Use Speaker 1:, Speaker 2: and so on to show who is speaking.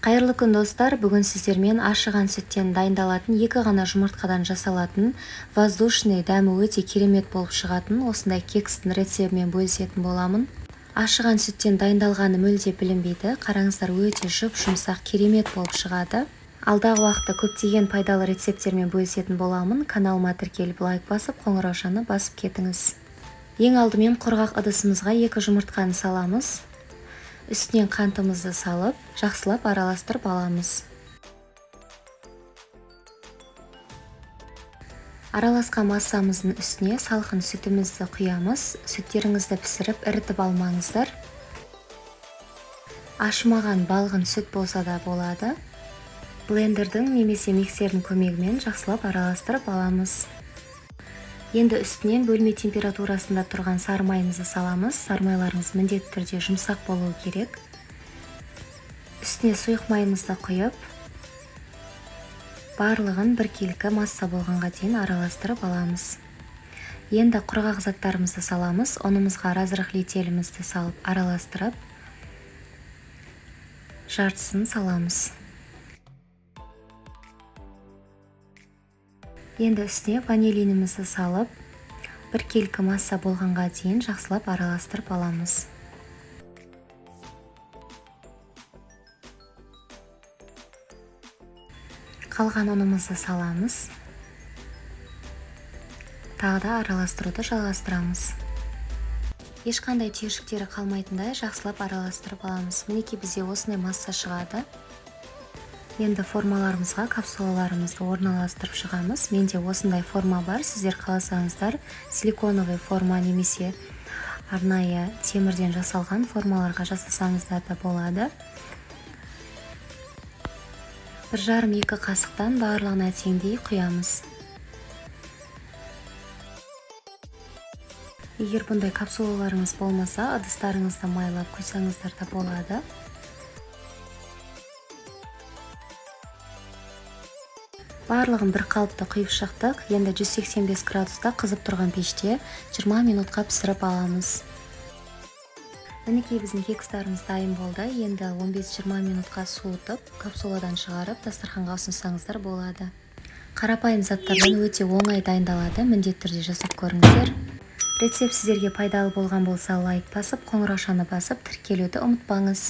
Speaker 1: Қайырлы күн достар, бүгін сіздермен ашыған сүттен дайындалатын екі ғана жұмыртқадан жасалатын воздушный дәмі өте керемет болып шығатын осындай кекстің рецебімен бөлісетін боламын. Ашыған сүттен дайындалғаны мүлде білінбейді, қараңыздар, өте жұп-жұмсақ керемет болып шығады. Алдағы уақытта көптеген пайдалы рецепттермен бөлісетін боламын. Каналыма тіркеліп лайк басып, қоңыраушаны басып кетіңіз. Ең алдымен құрғақ ыдысымызға 2 жұмыртқаны саламыз. Үстінен қантымызды салып, жақсылап араластырып аламыз. Араласқан массамыздың үстіне салқын сүтімізді құямыз. Сүттеріңізді пісіріп, ірітіп алмаңыздар. Ашымаған балғын сүт болса да болады. Блендердің немесе миксердің көмегімен жақсылап араластырып аламыз. Енді үстінен бөлме температурасында тұрған сары майымызды саламыз. Сары майларыңыз міндетті түрде жұмсақ болуы керек. Үстіне сұйық майымызды құйып, барлығын біркелкі масса болғанға дейін араластырып аламыз. Енді құрғақ заттарымызды саламыз. Ұнымызға разрыхлителімізді салып араластырып, жартысын саламыз. Енді үстіне ванилинімізді салып, біркелкі масса болғанға дейін жақсылап араластырып аламыз. Қалған ұнымызды саламыз. Тағы да араластыруды жалғастырамыз. Ешқандай түйіршіктері қалмайтындай жақсылап араластырып аламыз. Мінекей бізде осындай масса шығады. Енді формаларымызға капсулаларымызды орналастырып шығамыз. Менде осындай форма бар. Сіздер қаласаңыздар силиконовый форма немесе арнайы темірден жасалған формаларға жасасаңыздар да болады. 1,5-2 қасықтан барлығына теңдей құямыз. Егер бұндай капсулаларыңыз болмаса, ыдыстарыңызды майлап құйсаңыздар да болады. Барлығын бір қалыпта құйып шықтық. Енді 185 градуста қызып тұрған пеште 20 минутқа пісіріп аламыз. Мінекей біздің кекстарымыз дайын болды. Енді 15-20 минутқа суытып, капсуладан шығарып, дастарханға ұсынсаңыздар болады. Қарапайым заттардан өте оңай дайындалады. Міндетті түрде жасап көріңіздер. Рецепт сіздерге пайдалы болған болса, лайк басып, қоңыраушаны басып, тіркелуді ұмытпаңыз.